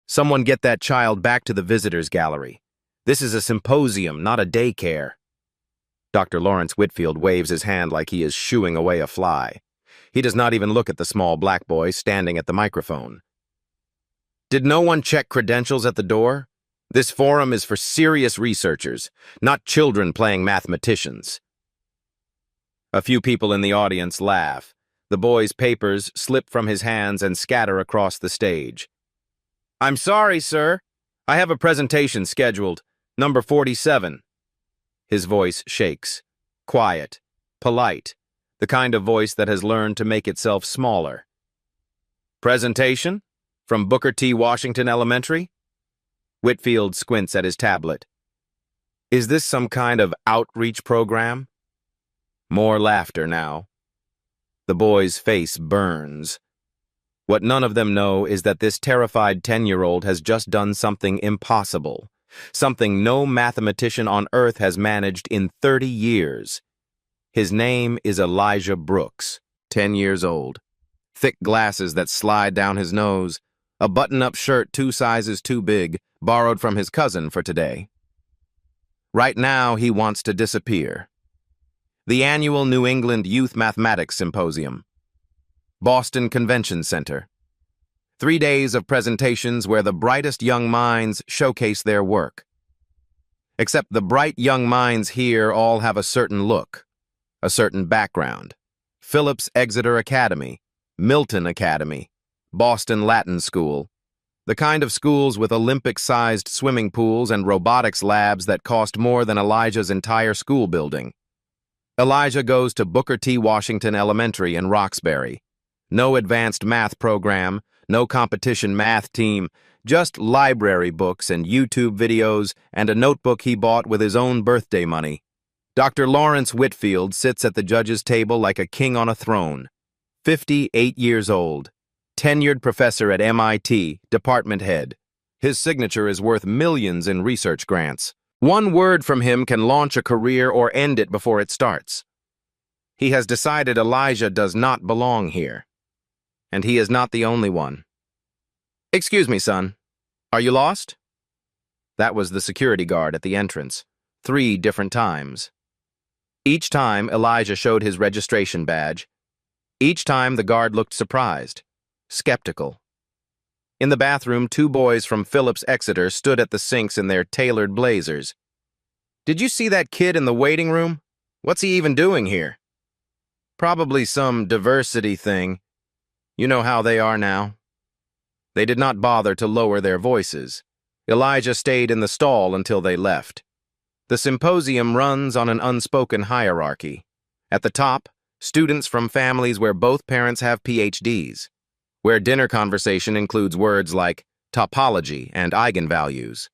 Someone get that child back to the visitors gallery. This is a symposium, not a daycare. Dr. Lawrence Whitfield waves his hand like he is shooing away a fly. He does not even look at the small black boy standing at the microphone. Did no one check credentials at the door? This forum is for serious researchers, not children playing mathematicians. A few people in the audience laugh. The boy's papers slip from his hands and scatter across the stage. I'm sorry, sir. I have a presentation scheduled, number 47. His voice shakes. Quiet, polite, the kind of voice that has learned to make itself smaller. Presentation? From Booker T. Washington Elementary? Whitfield squints at his tablet. Is this some kind of outreach program? More laughter now. The boy's face burns. What none of them know is that this terrified 10-year-old has just done something impossible, something no mathematician on Earth has managed in 30 years. His name is Elijah Brooks, 10 years old. Thick glasses that slide down his nose, a button-up shirt 2 sizes too big, borrowed from his cousin for today. Right now, he wants to disappear. The annual New England Youth Mathematics Symposium. Boston Convention Center. 3 days of presentations where the brightest young minds showcase their work. Except the bright young minds here all have a certain look, a certain background. Phillips Exeter Academy, Milton Academy, Boston Latin School, the kind of schools with Olympic-sized swimming pools and robotics labs that cost more than Elijah's entire school building. Elijah goes to Booker T. Washington Elementary in Roxbury. No advanced math program, no competition math team, just library books and YouTube videos and a notebook he bought with his own birthday money. Dr. Lawrence Whitfield sits at the judge's table like a king on a throne. 58 years old, tenured professor at MIT, department head. His signature is worth millions in research grants. One word from him can launch a career or end it before it starts. He has decided Elijah does not belong here. And he is not the only one. Excuse me, son. Are you lost? That was the security guard at the entrance, 3 different times. Each time, Elijah showed his registration badge. Each time, the guard looked surprised, skeptical. In the bathroom, 2 boys from Phillips Exeter stood at the sinks in their tailored blazers. Did you see that kid in the waiting room? What's he even doing here? Probably some diversity thing. You know how they are now. They did not bother to lower their voices. Elijah stayed in the stall until they left. The symposium runs on an unspoken hierarchy. At the top, students from families where both parents have PhDs, where dinner conversation includes words like topology and eigenvalues,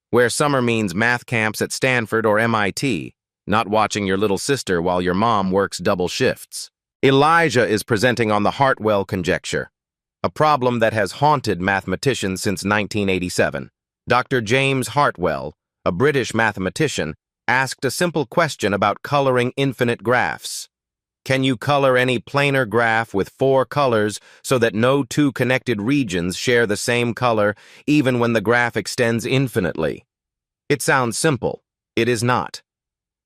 where summer means math camps at Stanford or MIT, not watching your little sister while your mom works double shifts. Elijah is presenting on the Hartwell conjecture, a problem that has haunted mathematicians since 1987. Dr. James Hartwell, a British mathematician, asked a simple question about coloring infinite graphs. Can you color any planar graph with 4 colors so that no 2 connected regions share the same color even when the graph extends infinitely? It sounds simple. It is not.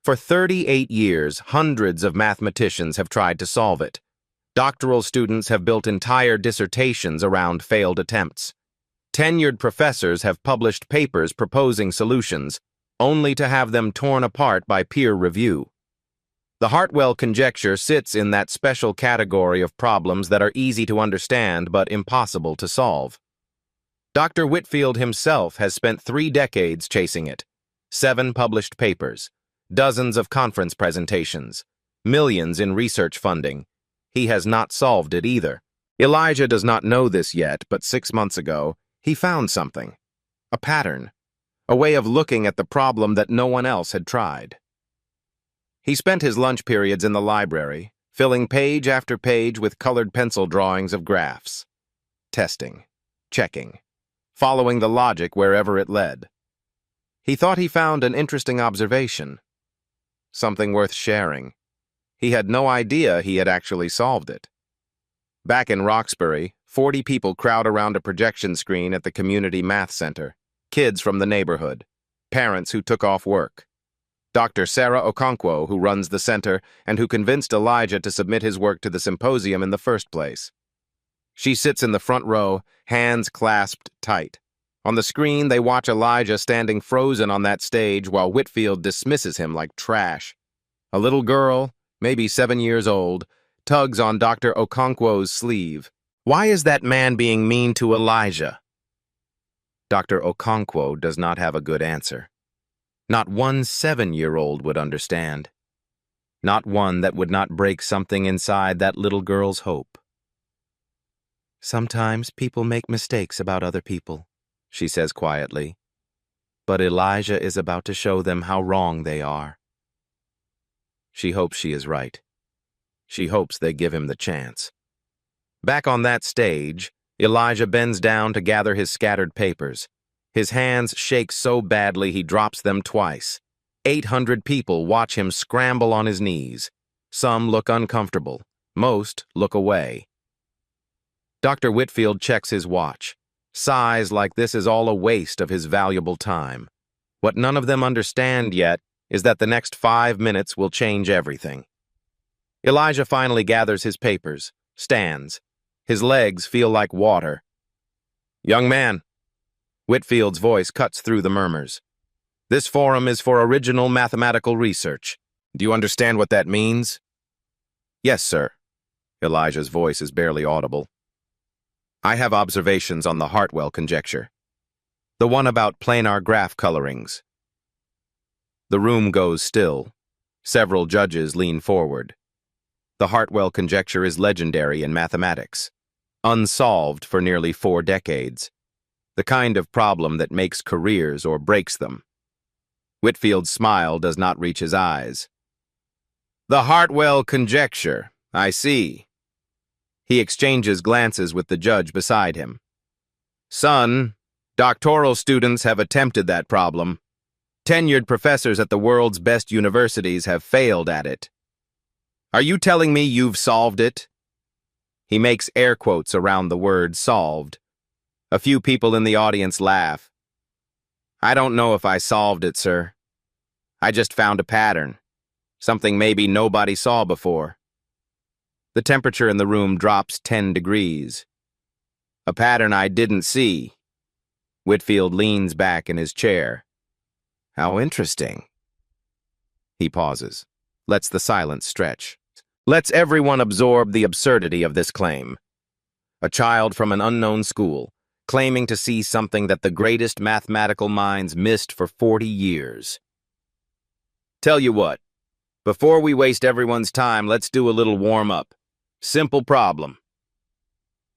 For 38 years, hundreds of mathematicians have tried to solve it. Doctoral students have built entire dissertations around failed attempts. Tenured professors have published papers proposing solutions, only to have them torn apart by peer review. The Hartwell conjecture sits in that special category of problems that are easy to understand but impossible to solve. Dr. Whitfield himself has spent 3 decades chasing it. 7 published papers. Dozens of conference presentations, millions in research funding. He has not solved it either. Elijah does not know this yet, but 6 months ago, he found something. A pattern. A way of looking at the problem that no one else had tried. He spent his lunch periods in the library, filling page after page with colored pencil drawings of graphs. Testing. Checking. Following the logic wherever it led. He thought he found an interesting observation. Something worth sharing. He had no idea he had actually solved it. Back in Roxbury, 40 people crowd around a projection screen at the community math center. Kids from the neighborhood. Parents who took off work. Dr. Sarah Okonkwo, who runs the center and who convinced Elijah to submit his work to the symposium in the first place. She sits in the front row, hands clasped tight. On the screen, they watch Elijah standing frozen on that stage while Whitfield dismisses him like trash. A little girl, maybe 7 years old, tugs on Dr. Okonkwo's sleeve. Why is that man being mean to Elijah? Dr. Okonkwo does not have a good answer. Not one 7-year-old would understand. Not one that would not break something inside that little girl's hope. Sometimes people make mistakes about other people, she says quietly. But Elijah is about to show them how wrong they are. She hopes she is right. She hopes they give him the chance. Back on that stage, Elijah bends down to gather his scattered papers. His hands shake so badly he drops them twice. 800 people watch him scramble on his knees. Some look uncomfortable. Most look away. Dr. Whitfield checks his watch, sighs like this is all a waste of his valuable time. What none of them understand yet is that the next 5 minutes will change everything. Elijah finally gathers his papers, stands. His legs feel like water. "Young man," Whitfield's voice cuts through the murmurs. "This forum is for original mathematical research. Do you understand what that means?" "Yes, sir." Elijah's voice is barely audible. "I have observations on the Hartwell conjecture. The one about planar graph colorings." The room goes still. Several judges lean forward. The Hartwell conjecture is legendary in mathematics. Unsolved for nearly 4 decades. The kind of problem that makes careers or breaks them. Whitfield's smile does not reach his eyes. "The Hartwell conjecture, I see." He exchanges glances with the judge beside him. "Son, doctoral students have attempted that problem. Tenured professors at the world's best universities have failed at it. Are you telling me you've solved it?" He makes air quotes around the word solved. A few people in the audience laugh. "I don't know if I solved it, sir. I just found a pattern. Something maybe nobody saw before." The temperature in the room drops 10 degrees. "A pattern I didn't see." Whitfield leans back in his chair. "How interesting." He pauses, lets the silence stretch. Lets everyone absorb the absurdity of this claim. A child from an unknown school, claiming to see something that the greatest mathematical minds missed for 40 years. "Tell you what, before we waste everyone's time, let's do a little warm-up. Simple problem."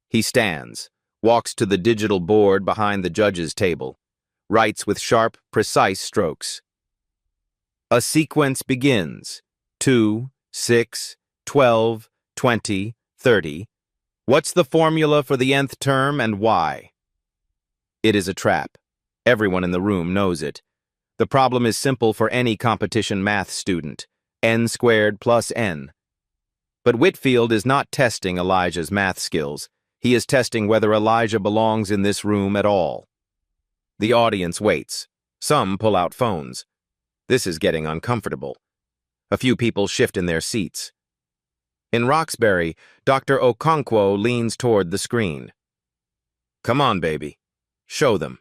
He stands, walks to the digital board behind the judge's table, writes with sharp, precise strokes. A sequence begins. 2, 6, 12, 20, 30. What's the formula for the nth term and why? It is a trap. Everyone in the room knows it. The problem is simple for any competition math student. N squared plus n. But Whitfield is not testing Elijah's math skills. He is testing whether Elijah belongs in this room at all. The audience waits. Some pull out phones. This is getting uncomfortable. A few people shift in their seats. In Roxbury, Dr. Okonkwo leans toward the screen. "Come on, baby. Show them."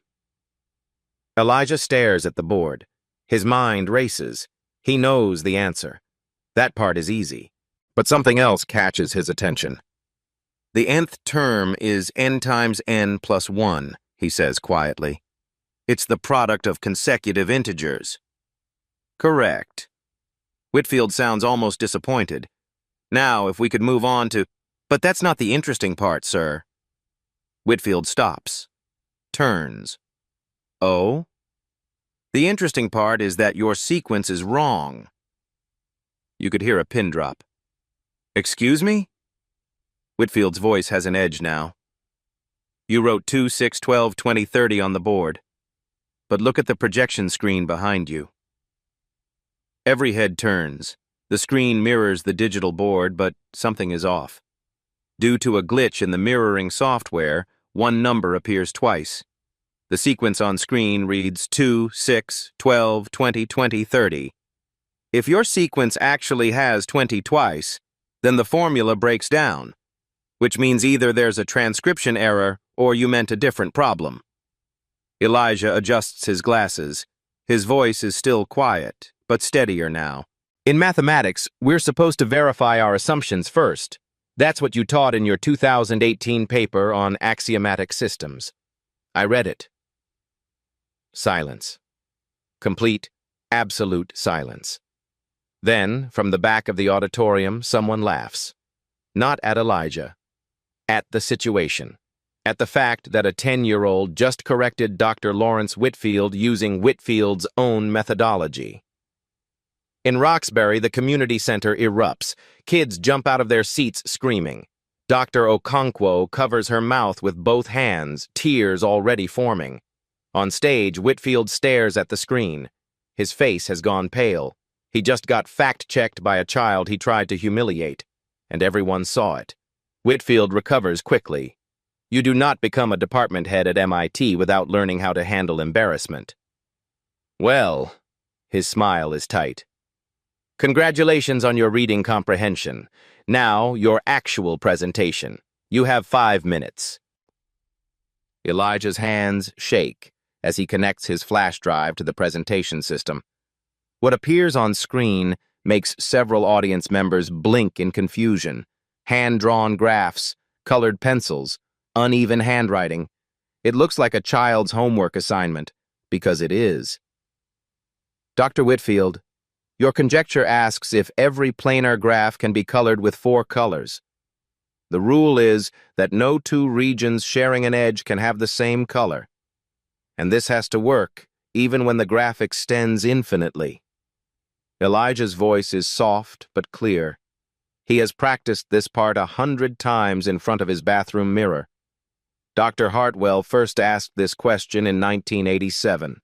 Elijah stares at the board. His mind races. He knows the answer. That part is easy. But something else catches his attention. "The nth term is n times n plus 1, he says quietly. "It's the product of consecutive integers." "Correct." Whitfield sounds almost disappointed. "Now, if we could move on to—" "But that's not the interesting part, sir." Whitfield stops. Turns. "Oh?" "The interesting part is that your sequence is wrong." You could hear a pin drop. "Excuse me?" Whitfield's voice has an edge now. "You wrote 2, 6, 12, 20, 30 on the board. But look at the projection screen behind you." Every head turns. The screen mirrors the digital board, but something is off. Due to a glitch in the mirroring software, one number appears twice. The sequence on screen reads 2, 6, 12, 20, 20, 30. If your sequence actually has 20 twice, then the formula breaks down, which means either there's a transcription error or you meant a different problem. Elijah adjusts his glasses. His voice is still quiet, but steadier now. In mathematics, we're supposed to verify our assumptions first. That's what you taught in your 2018 paper on axiomatic systems. I read it. Silence. Complete, absolute silence. Then, from the back of the auditorium, someone laughs. Not at Elijah. At the situation. At the fact that a 10-year-old just corrected Dr. Lawrence Whitfield using Whitfield's own methodology. In Roxbury, the community center erupts. Kids jump out of their seats screaming. Dr. Okonkwo covers her mouth with both hands, tears already forming. On stage, Whitfield stares at the screen. His face has gone pale. He just got fact-checked by a child he tried to humiliate, and everyone saw it. Whitfield recovers quickly. You do not become a department head at MIT without learning how to handle embarrassment. Well, his smile is tight. Congratulations on your reading comprehension. Now, your actual presentation. You have 5 minutes. Elijah's hands shake as he connects his flash drive to the presentation system. What appears on screen makes several audience members blink in confusion. Hand-drawn graphs, colored pencils, uneven handwriting. It looks like a child's homework assignment, because it is. Dr. Whitfield, your conjecture asks if every planar graph can be colored with 4 colors. The rule is that no 2 regions sharing an edge can have the same color. And this has to work, even when the graph extends infinitely. Elijah's voice is soft but clear. He has practiced this part 100 times in front of his bathroom mirror. Dr. Hartwell first asked this question in 1987.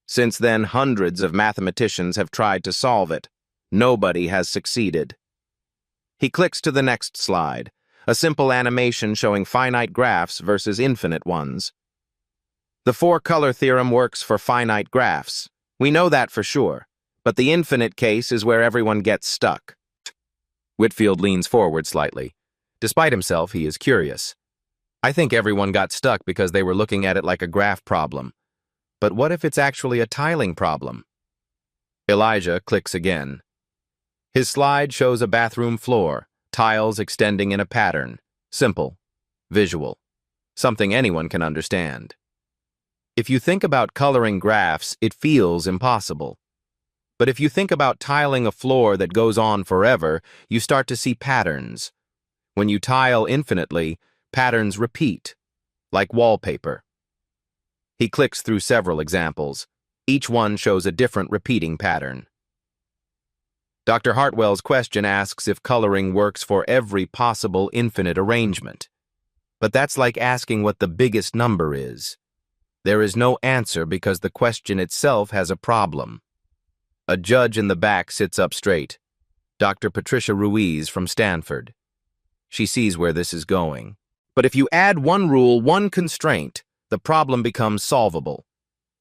Since then, hundreds of mathematicians have tried to solve it. Nobody has succeeded. He clicks to the next slide, a simple animation showing finite graphs versus infinite ones. The 4-color theorem works for finite graphs. We know that for sure, but the infinite case is where everyone gets stuck. Whitfield leans forward slightly. Despite himself, he is curious. I think everyone got stuck because they were looking at it like a graph problem. But what if it's actually a tiling problem? Elijah clicks again. His slide shows a bathroom floor, tiles extending in a pattern. Simple, visual, something anyone can understand. If you think about coloring graphs, it feels impossible. But if you think about tiling a floor that goes on forever, you start to see patterns. When you tile infinitely, patterns repeat, like wallpaper. He clicks through several examples. Each one shows a different repeating pattern. Dr. Hartwell's question asks if coloring works for every possible infinite arrangement. But that's like asking what the biggest number is. There is no answer because the question itself has a problem. A judge in the back sits up straight. Dr. Patricia Ruiz from Stanford. She sees where this is going. But if you add one rule, one constraint, the problem becomes solvable.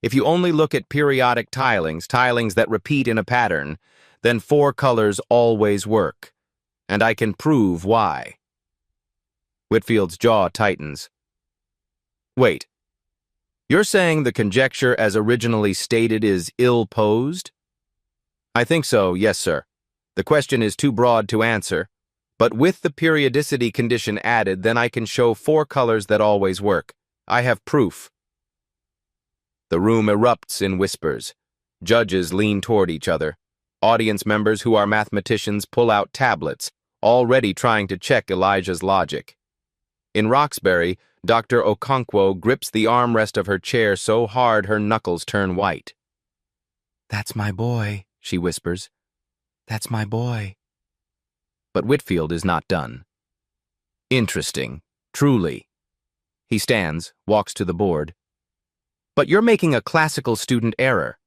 If you only look at periodic tilings that repeat in a pattern, then 4 colors always work. And I can prove why. Whitfield's jaw tightens. Wait. You're saying the conjecture as originally stated is ill-posed? I think so, yes, sir. The question is too broad to answer, but with the periodicity condition added, then I can show 4 colors that always work. I have proof. The room erupts in whispers. Judges lean toward each other. Audience members who are mathematicians pull out tablets, already trying to check Elijah's logic. In Roxbury, Dr. Okonkwo grips the armrest of her chair so hard her knuckles turn white. "That's my boy," she whispers. "That's my boy." But Whitfield is not done. Interesting, truly. He stands, walks to the board. But you're making a classical student error.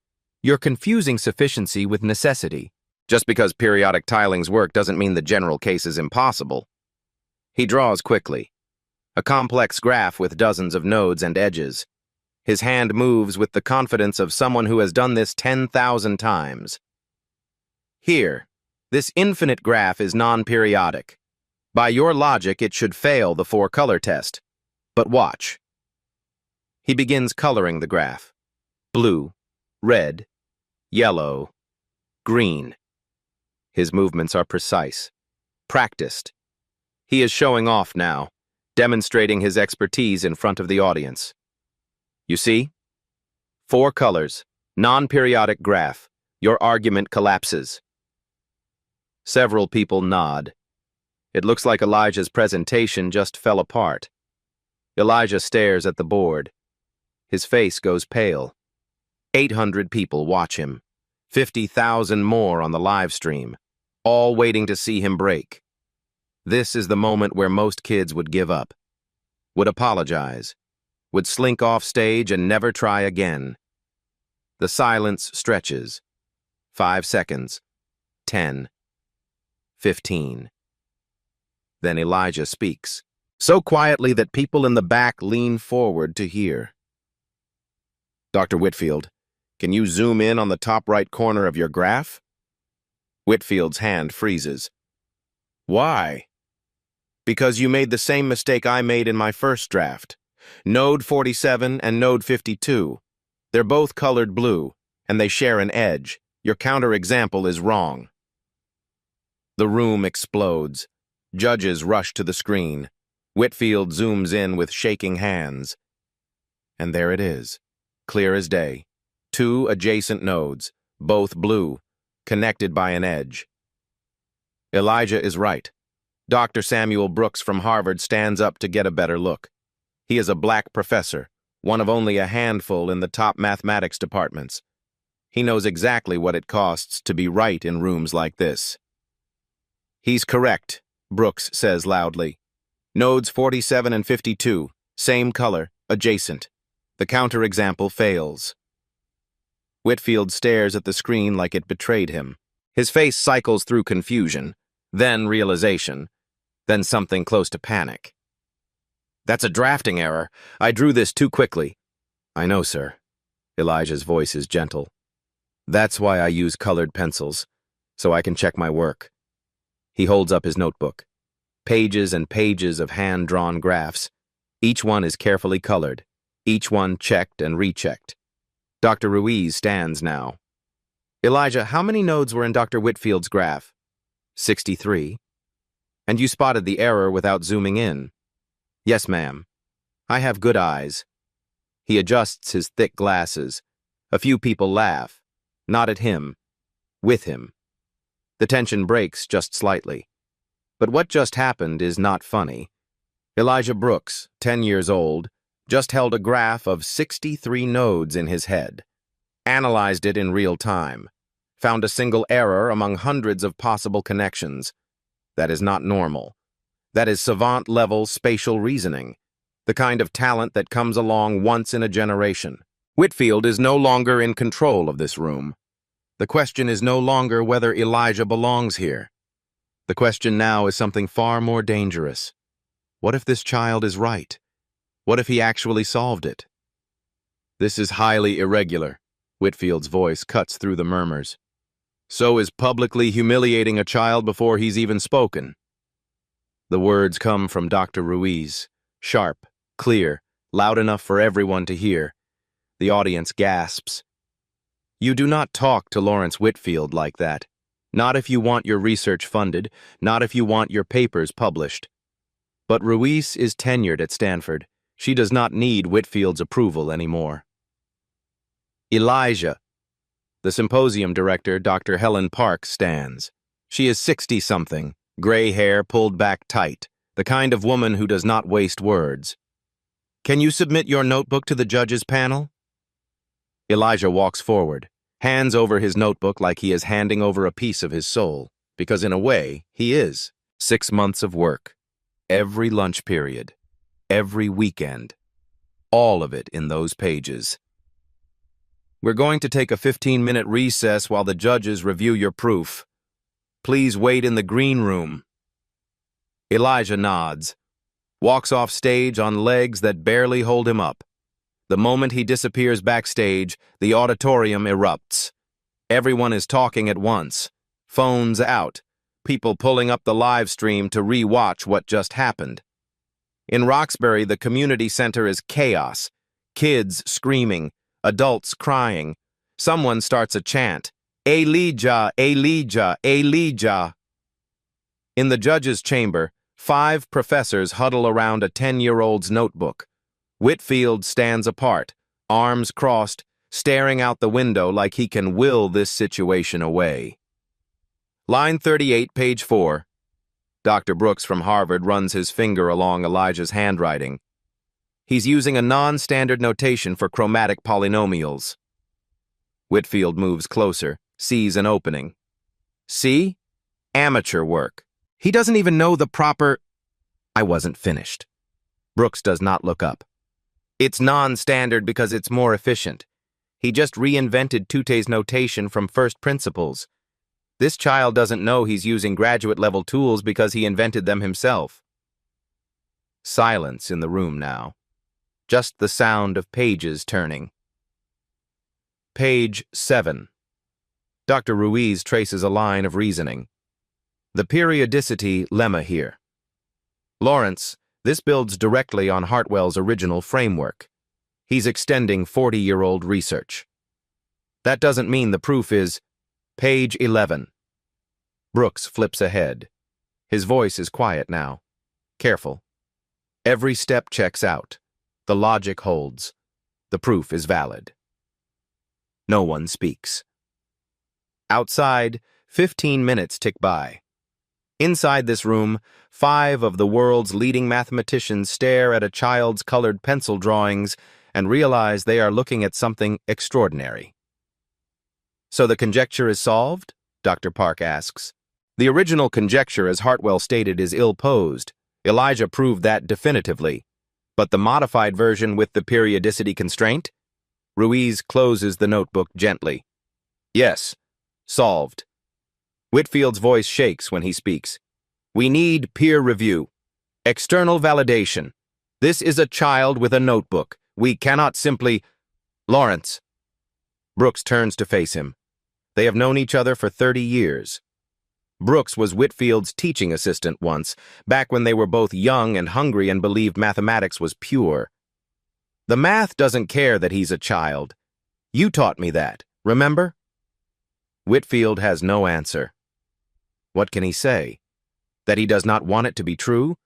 You're confusing sufficiency with necessity. Just because periodic tilings work doesn't mean the general case is impossible. He draws quickly. A complex graph with dozens of nodes and edges. His hand moves with the confidence of someone who has done this 10,000 times. Here, this infinite graph is non-periodic. By your logic, it should fail the four-color test. But watch. He begins coloring the graph. Blue, red, yellow, green. His movements are precise, practiced. He is showing off now, demonstrating his expertise in front of the audience. You see? 4 colors, non-periodic graph. Your argument collapses. Several people nod. It looks like Elijah's presentation just fell apart. Elijah stares at the board. His face goes pale. 800 people watch him. 50,000 more on the live stream, all waiting to see him break. This is the moment where most kids would give up, would apologize, would slink off stage and never try again. The silence stretches. 5 seconds. 10. 15. Then Elijah speaks, so quietly that people in the back lean forward to hear. Dr. Whitfield, can you zoom in on the top right corner of your graph? Whitfield's hand freezes. Why? Because you made the same mistake I made in my first draft. Node 47 and node 52. They're both colored blue, and they share an edge. Your counterexample is wrong. The room explodes. Judges rush to the screen. Whitfield zooms in with shaking hands. And there it is, clear as day. 2 adjacent nodes, both blue, connected by an edge. Elijah is right. Dr. Samuel Brooks from Harvard stands up to get a better look. He is a black professor, one of only a handful in the top mathematics departments. He knows exactly what it costs to be right in rooms like this. He's correct, Brooks says loudly. Nodes 47 and 52, same color, adjacent. The counterexample fails. Whitfield stares at the screen like it betrayed him. His face cycles through confusion, then realization, then something close to panic. That's a drafting error. I drew this too quickly. I know, sir. Elijah's voice is gentle. That's why I use colored pencils, so I can check my work. He holds up his notebook. Pages and pages of hand-drawn graphs. Each one is carefully colored, each one checked and rechecked. Dr. Ruiz stands now. Elijah, how many nodes were in Dr. Whitfield's graph? 63. And you spotted the error without zooming in? Yes, ma'am. I have good eyes. He adjusts his thick glasses. A few people laugh. Not at him. With him. The tension breaks just slightly. But what just happened is not funny. Elijah Brooks, 10 years old, just held a graph of 63 nodes in his head, analyzed it in real time, found a single error among hundreds of possible connections. That is not normal. That is savant-level spatial reasoning, the kind of talent that comes along once in a generation. Whitfield is no longer in control of this room. The question is no longer whether Elijah belongs here. The question now is something far more dangerous. What if this child is right? What if he actually solved it? This is highly irregular. Whitfield's voice cuts through the murmurs. So is publicly humiliating a child before he's even spoken. The words come from Dr. Ruiz, sharp, clear, loud enough for everyone to hear. The audience gasps. You do not talk to Lawrence Whitfield like that. Not if you want your research funded, not if you want your papers published. But Ruiz is tenured at Stanford. She does not need Whitfield's approval anymore. Elijah. The symposium director, Dr. Helen Park, stands. She is 60-something, gray hair pulled back tight, the kind of woman who does not waste words. Can you submit your notebook to the judges' panel? Elijah walks forward, hands over his notebook like he is handing over a piece of his soul, because in a way, he is. 6 months of work. Every lunch period. Every weekend. All of it in those pages. We're going to take a 15-minute recess while the judges review your proof. Please wait in the green room. Elijah nods, walks off stage on legs that barely hold him up. The moment he disappears backstage, the auditorium erupts. Everyone is talking at once. Phones out. People pulling up the live stream to re-watch what just happened. In Roxbury, the community center is chaos. Kids screaming, adults crying. Someone starts a chant, Elijah, Elijah, Elijah. In the judge's chamber, 5 professors huddle around a 10-year-old's notebook. Whitfield stands apart, arms crossed, staring out the window like he can will this situation away. Line 38, page 4. Dr. Brooks from Harvard runs his finger along Elijah's handwriting. He's using a non-standard notation for chromatic polynomials. Whitfield moves closer, sees an opening. See? Amateur work. He doesn't even know the proper... I wasn't finished. Brooks does not look up. It's non-standard because it's more efficient. He just reinvented Tute's notation from first principles. This child doesn't know he's using graduate-level tools because he invented them himself. Silence in the room now. Just the sound of pages turning. Page 7. Dr. Ruiz traces a line of reasoning. The periodicity lemma here. Lawrence, this builds directly on Hartwell's original framework. He's extending 40-year-old research. That doesn't mean the proof is... Page 11. Brooks flips ahead. His voice is quiet now. Careful. Every step checks out. The logic holds. The proof is valid. No one speaks. Outside, 15 minutes tick by. Inside this room, 5 of the world's leading mathematicians stare at a child's colored pencil drawings and realize they are looking at something extraordinary. So the conjecture is solved? Dr. Park asks. The original conjecture, as Hartwell stated, is ill-posed. Elijah proved that definitively. But the modified version with the periodicity constraint? Ruiz closes the notebook gently. Yes, solved. Whitfield's voice shakes when he speaks. We need peer review. External validation. This is a child with a notebook. We cannot simply... Lawrence. Brooks turns to face him. They have known each other for 30 years. Brooks was Whitfield's teaching assistant once, back when they were both young and hungry and believed mathematics was pure. The math doesn't care that he's a child. You taught me that, remember? Whitfield has no answer. What can he say? That he does not want it to be true?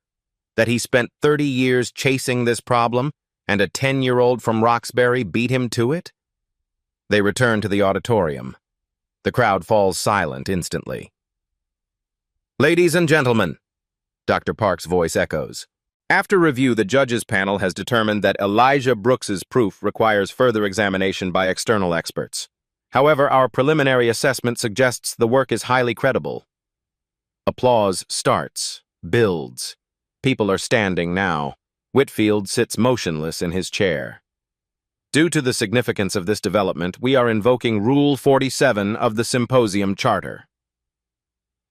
That he spent 30 years chasing this problem, and a 10-year-old from Roxbury beat him to it? They return to the auditorium. The crowd falls silent instantly. Ladies and gentlemen, Dr. Park's voice echoes. After review, the judges panel has determined that Elijah Brooks's proof requires further examination by external experts. However, our preliminary assessment suggests the work is highly credible. Applause starts, builds. People are standing now. Whitfield sits motionless in his chair. Due to the significance of this development, we are invoking Rule 47 of the Symposium Charter.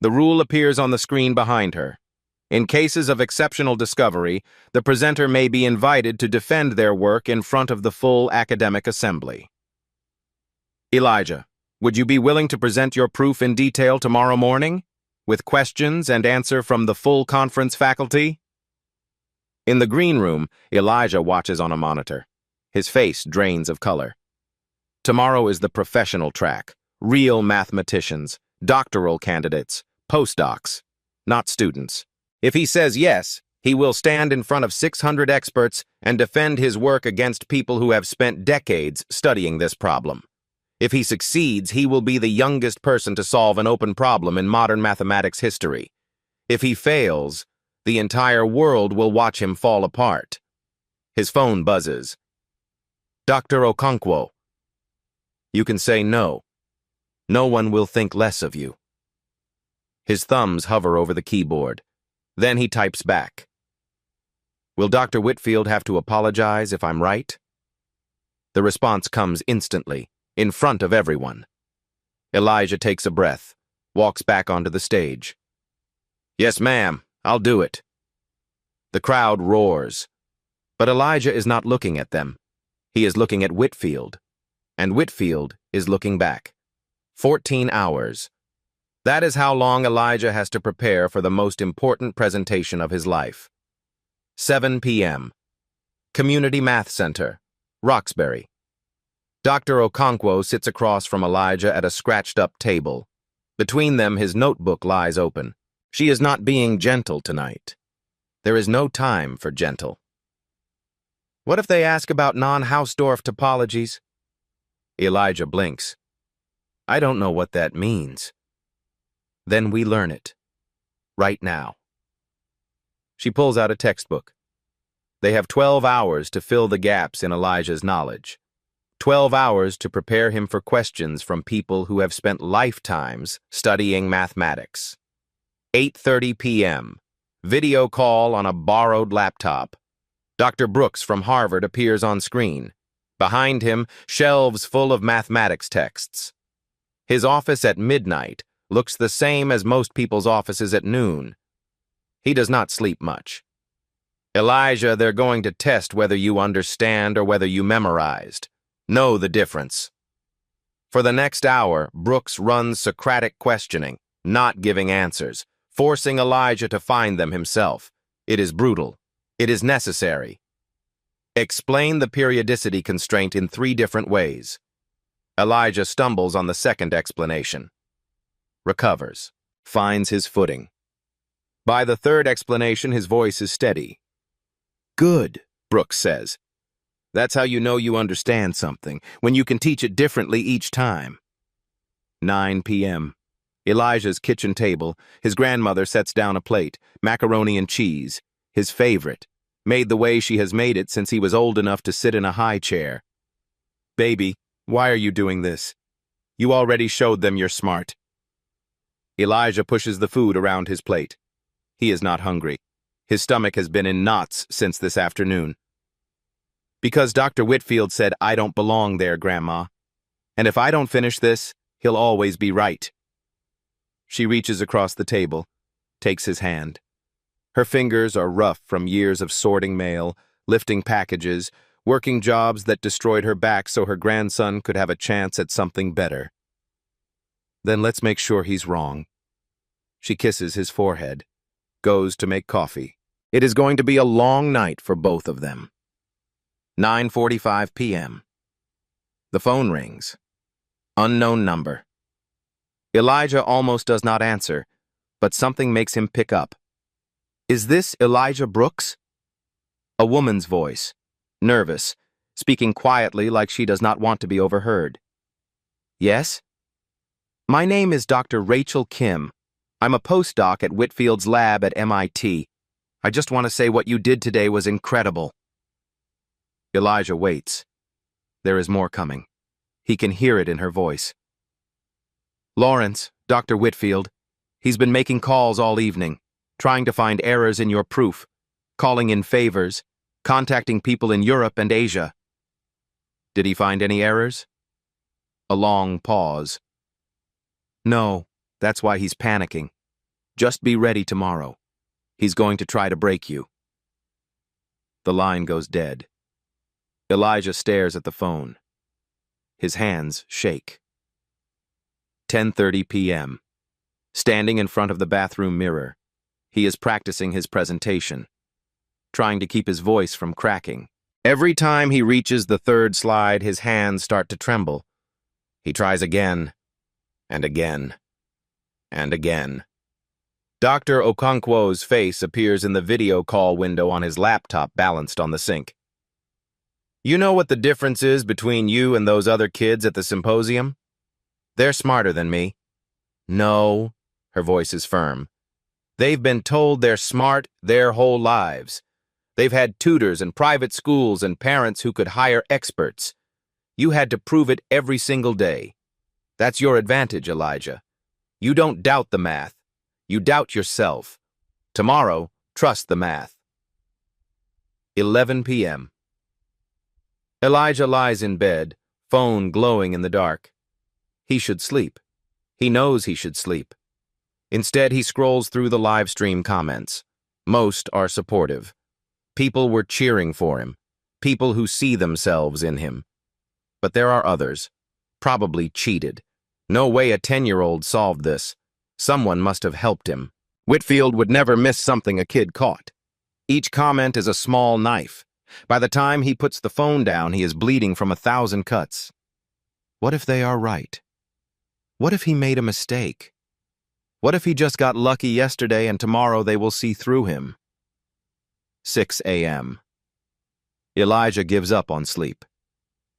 The rule appears on the screen behind her. In cases of exceptional discovery, the presenter may be invited to defend their work in front of the full academic assembly. Elijah, would you be willing to present your proof in detail tomorrow morning, with questions and answer from the full conference faculty? In the green room, Elijah watches on a monitor. His face drains of color. Tomorrow is the professional track, real mathematicians, doctoral candidates, postdocs, not students. If he says yes, he will stand in front of 600 experts and defend his work against people who have spent decades studying this problem. If he succeeds, he will be the youngest person to solve an open problem in modern mathematics history. If he fails, the entire world will watch him fall apart. His phone buzzes. Dr. Okonkwo. You can say no. No one will think less of you. His thumbs hover over the keyboard. Then he types back. Will Dr. Whitfield have to apologize if I'm right? The response comes instantly, in front of everyone. Elijah takes a breath, walks back onto the stage. Yes, ma'am. I'll do it. The crowd roars. But Elijah is not looking at them. He is looking at Whitfield. And Whitfield is looking back. 14 hours. That is how long Elijah has to prepare for the most important presentation of his life. 7 p.m. Community Math Center, Roxbury. Dr. Okonkwo sits across from Elijah at a scratched-up table. Between them, his notebook lies open. She is not being gentle tonight. There is no time for gentle. What if they ask about non-Hausdorff topologies? Elijah blinks. I don't know what that means. Then we learn it. Right now. She pulls out a textbook. They have 12 hours to fill the gaps in Elijah's knowledge. 12 hours to prepare him for questions from people who have spent lifetimes studying mathematics. 8:30 p.m. Video call on a borrowed laptop. Dr. Brooks from Harvard appears on screen. Behind him, shelves full of mathematics texts. His office at midnight looks the same as most people's offices at noon. He does not sleep much. Elijah, they're going to test whether you understand or whether you memorized. Know the difference. For the next hour, Brooks runs Socratic questioning, not giving answers, forcing Elijah to find them himself. It is brutal. It is necessary. Explain the periodicity constraint in 3 different ways. Elijah stumbles on the second explanation. Recovers. Finds his footing. By the third explanation, his voice is steady. Good, Brooks says. That's how you know you understand something, when you can teach it differently each time. 9 p.m. Elijah's kitchen table. His grandmother sets down a plate, macaroni and cheese, his favorite, made the way she has made it since he was old enough to sit in a high chair. Baby, why are you doing this? You already showed them you're smart. Elijah pushes the food around his plate. He is not hungry. His stomach has been in knots since this afternoon. Because Dr. Whitfield said I don't belong there, Grandma. And if I don't finish this, he'll always be right. She reaches across the table, takes his hand. Her fingers are rough from years of sorting mail, lifting packages, working jobs that destroyed her back so her grandson could have a chance at something better. Then let's make sure he's wrong. She kisses his forehead, goes to make coffee. It is going to be a long night for both of them. 9:45 p.m. The phone rings. Unknown number. Elijah almost does not answer, but something makes him pick up. Is this Elijah Brooks? A woman's voice, nervous, speaking quietly like she does not want to be overheard. Yes? My name is Dr. Rachel Kim. I'm a postdoc at Whitfield's lab at MIT. I just want to say what you did today was incredible. Elijah waits. There is more coming. He can hear it in her voice. Lawrence, Dr. Whitfield, he's been making calls all evening, trying to find errors in your proof, calling in favors, contacting people in Europe and Asia. Did he find any errors? A long pause. No, that's why he's panicking. Just be ready tomorrow. He's going to try to break you. The line goes dead. Elijah stares at the phone. His hands shake. 10:30 p.m. Standing in front of the bathroom mirror, he is practicing his presentation, trying to keep his voice from cracking. Every time he reaches the third slide, his hands start to tremble. He tries again, and again, and again. Dr. Okonkwo's face appears in the video call window on his laptop balanced on the sink. You know what the difference is between you and those other kids at the symposium? They're smarter than me. No, her voice is firm. They've been told they're smart their whole lives. They've had tutors and private schools and parents who could hire experts. You had to prove it every single day. That's your advantage, Elijah. You don't doubt the math. You doubt yourself. Tomorrow, trust the math. 11 p.m. Elijah lies in bed, phone glowing in the dark. He should sleep. He knows he should sleep. Instead, he scrolls through the live stream comments, Most are supportive. People were cheering for him. People who see themselves in him. But there are others, probably cheated. No way a 10-year-old solved this. Someone must have helped him. Whitfield would never miss something a kid caught. Each comment is a small knife. By the time he puts the phone down, he is bleeding from 1,000 cuts. What if they are right? What if he made a mistake? What if he just got lucky yesterday and tomorrow they will see through him? 6 a.m. Elijah gives up on sleep.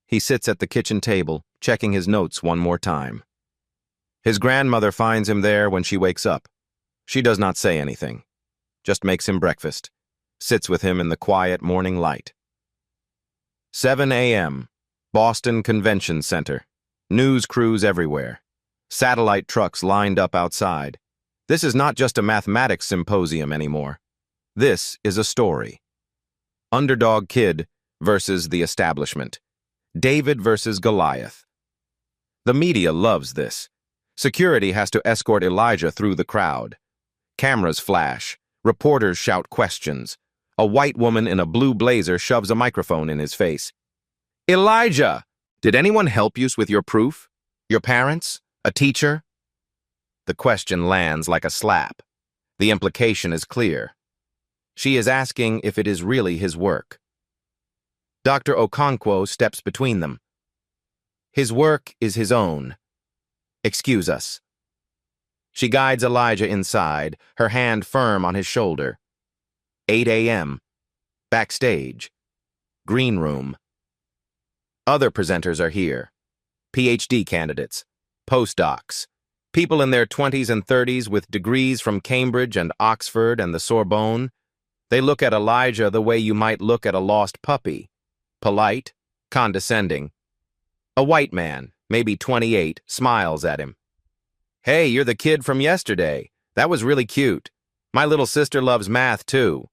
He sits at the kitchen table, checking his notes one more time. His grandmother finds him there when she wakes up. She does not say anything, just makes him breakfast, sits with him in the quiet morning light. 7 a.m. Boston Convention Center. News crews everywhere. Satellite trucks lined up outside. This is not just a mathematics symposium anymore. This is a story. Underdog kid versus the establishment. David versus Goliath. The media loves this. Security has to escort Elijah through the crowd. Cameras flash. Reporters shout questions. A white woman in a blue blazer shoves a microphone in his face. Elijah! Did anyone help you with your proof? Your parents? A teacher? The question lands like a slap. The implication is clear. She is asking if it is really his work. Dr. Okonkwo steps between them. His work is his own. Excuse us. She guides Elijah inside, her hand firm on his shoulder. 8 a.m. Backstage. Green room. Other presenters are here. PhD candidates. Postdocs. People in their 20s and 30s with degrees from Cambridge and Oxford and the Sorbonne. They look at Elijah the way you might look at a lost puppy. Polite, condescending. A white man, maybe 28, smiles at him. Hey, you're the kid from yesterday. That was really cute. My little sister loves math, too.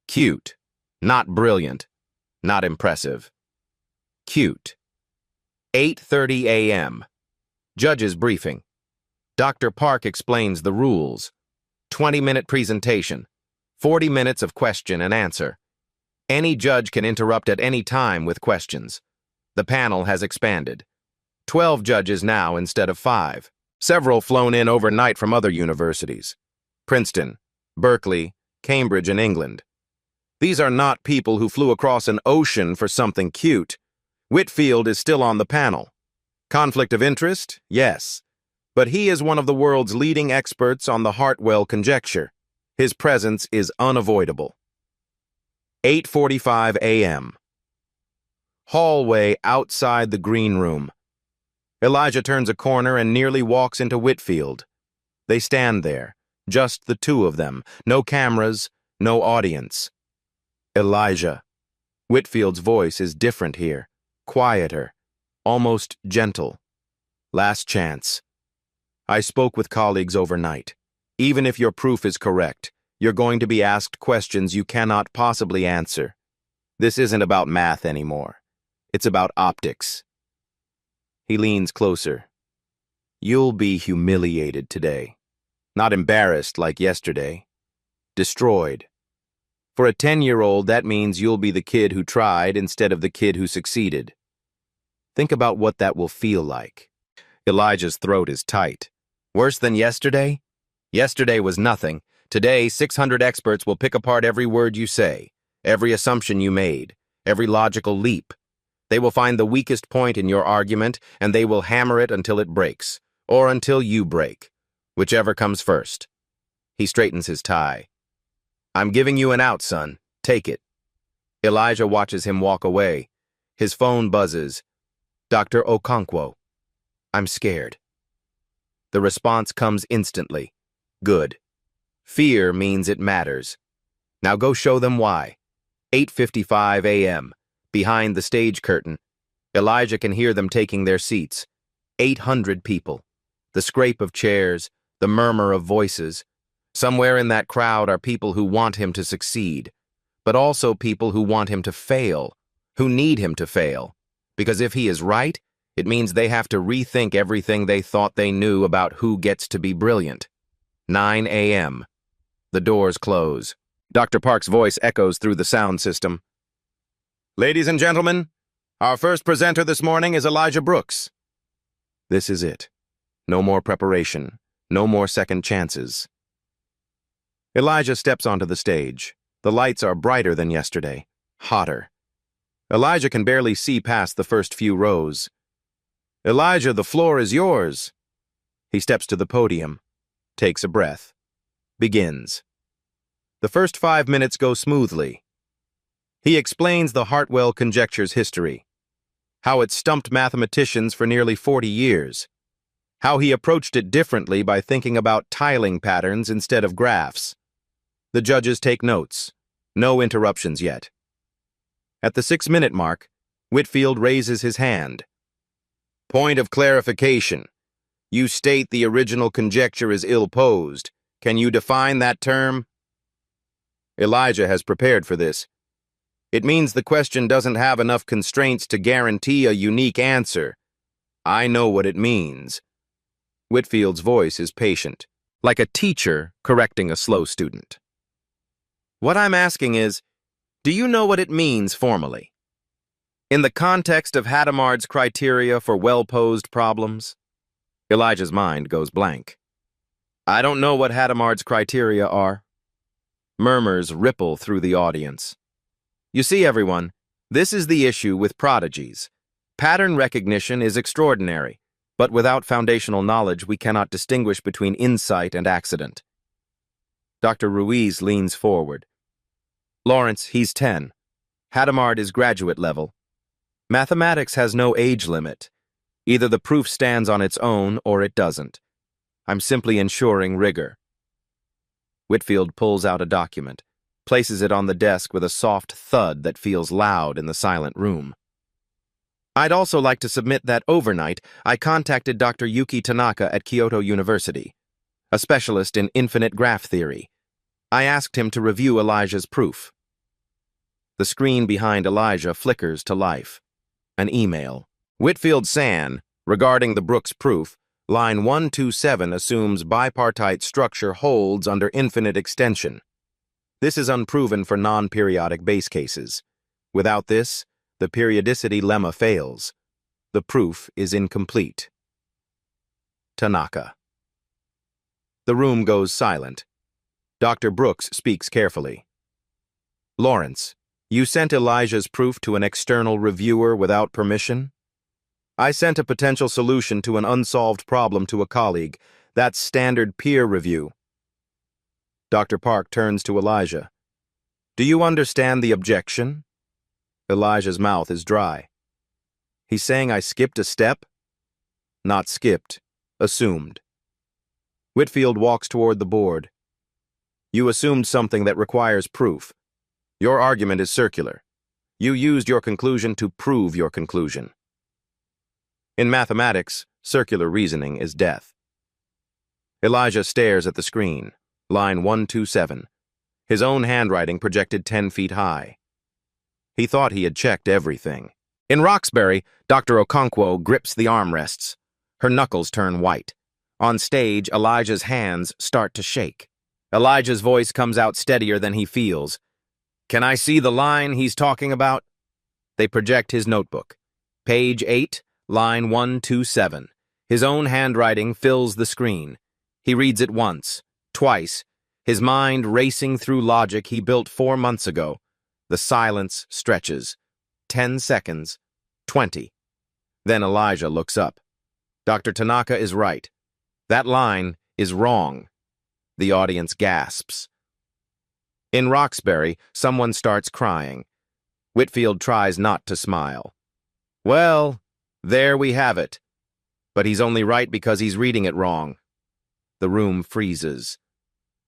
Cute. Not brilliant. Not impressive. Cute. 8:30 a.m. Judge's briefing. Dr. Park explains the rules. 20-minute presentation. 40 minutes of question and answer. Any judge can interrupt at any time with questions. The panel has expanded. 12 judges now instead of 5. Several flown in overnight from other universities. Princeton, Berkeley, Cambridge, and England. These are not people who flew across an ocean for something cute. Whitfield is still on the panel. Conflict of interest? Yes. But he is one of the world's leading experts on the Hartwell conjecture. His presence is unavoidable. 8:45 a.m. Hallway outside the green room. Elijah turns a corner and nearly walks into Whitfield. They stand there, just the two of them, no cameras, no audience. Elijah. Whitfield's voice is different here, quieter, almost gentle. Last chance. I spoke with colleagues overnight. Even if your proof is correct, you're going to be asked questions you cannot possibly answer. This isn't about math anymore. It's about optics. He leans closer. You'll be humiliated today. Not embarrassed like yesterday. Destroyed. For a 10-year-old, that means you'll be the kid who tried instead of the kid who succeeded. Think about what that will feel like. Elijah's throat is tight. Worse than yesterday? Yesterday was nothing. Today, 600 experts will pick apart every word you say, every assumption you made, every logical leap. They will find the weakest point in your argument, and they will hammer it until it breaks, or until you break, whichever comes first. He straightens his tie. I'm giving you an out, son. Take it. Elijah watches him walk away. His phone buzzes. Dr. Okonkwo. I'm scared. The response comes instantly. Good. Fear means it matters. Now go show them why. 8:55 a.m. Behind the stage curtain. Elijah can hear them taking their seats. 800 people. The scrape of chairs, the murmur of voices. Somewhere in that crowd are people who want him to succeed, but also people who want him to fail, who need him to fail. Because if he is right, it means they have to rethink everything they thought they knew about who gets to be brilliant. 9 a.m. The doors close. Dr. Park's voice echoes through the sound system. Ladies and gentlemen, our first presenter this morning is Elijah Brooks. This is it. No more preparation. No more second chances. Elijah steps onto the stage. The lights are brighter than yesterday, hotter. Elijah can barely see past the first few rows. Elijah, the floor is yours. He steps to the podium, takes a breath, begins. The first 5 minutes go smoothly. He explains the Hartwell conjecture's history, how it stumped mathematicians for nearly 40 years, how he approached it differently by thinking about tiling patterns instead of graphs. The judges take notes. No interruptions yet. At the 6-minute mark, Whitfield raises his hand. Point of clarification. You state the original conjecture is ill-posed. Can you define that term? Elijah has prepared for this. It means the question doesn't have enough constraints to guarantee a unique answer. I know what it means. Whitfield's voice is patient, like a teacher correcting a slow student. What I'm asking is, do you know what it means formally? In the context of Hadamard's criteria for well-posed problems? Elijah's mind goes blank. I don't know what Hadamard's criteria are. Murmurs ripple through the audience. You see, everyone, this is the issue with prodigies. Pattern recognition is extraordinary, but without foundational knowledge, we cannot distinguish between insight and accident. Dr. Ruiz leans forward. Lawrence, he's 10. Hadamard is graduate level. Mathematics has no age limit. Either the proof stands on its own or it doesn't. I'm simply ensuring rigor. Whitfield pulls out a document, places it on the desk with a soft thud that feels loud in the silent room. I'd also like to submit that overnight, I contacted Dr. Yuki Tanaka at Kyoto University, a specialist in infinite graph theory. I asked him to review Elijah's proof. The screen behind Elijah flickers to life. An email. Whitfield San, regarding the Brooks proof, line 127 assumes bipartite structure holds under infinite extension. This is unproven for non-periodic base cases. Without this, the periodicity lemma fails. The proof is incomplete. Tanaka. The room goes silent. Dr. Brooks speaks carefully. Lawrence, you sent Elijah's proof to an external reviewer without permission? I sent a potential solution to an unsolved problem to a colleague. That's standard peer review. Dr. Park turns to Elijah. Do you understand the objection? Elijah's mouth is dry. He's saying I skipped a step? Not skipped, assumed. Whitfield walks toward the board. You assumed something that requires proof. Your argument is circular. You used your conclusion to prove your conclusion. In mathematics, circular reasoning is death. Elijah stares at the screen, line 127, his own handwriting projected 10 feet high. He thought he had checked everything. In Roxbury, Dr. Okonkwo grips the armrests. Her knuckles turn white. On stage, Elijah's hands start to shake. Elijah's voice comes out steadier than he feels. Can I see the line he's talking about? They project his notebook. Page 8, line 127. His own handwriting fills the screen. He reads it once, twice, his mind racing through logic he built 4 months ago. The silence stretches. 10 seconds. 20. Then Elijah looks up. Dr. Tanaka is right. That line is wrong. The audience gasps. In Roxbury, someone starts crying. Whitfield tries not to smile. Well, there we have it. But he's only right because he's reading it wrong. The room freezes.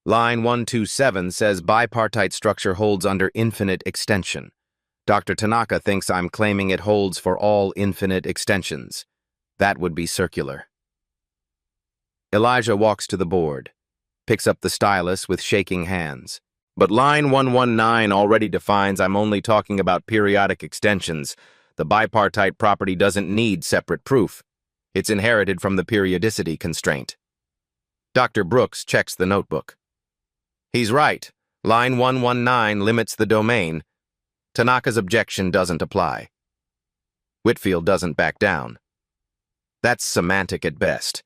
Line 127 says bipartite structure holds under infinite extension. Dr. Tanaka thinks I'm claiming it holds for all infinite extensions. That would be circular. Elijah walks to the board, picks up the stylus with shaking hands. But line 119 already defines I'm only talking about periodic extensions. The bipartite property doesn't need separate proof. It's inherited from the periodicity constraint. Dr. Brooks checks the notebook. He's right. Line 119 limits the domain. Tanaka's objection doesn't apply. Whitfield doesn't back down. That's semantic at best.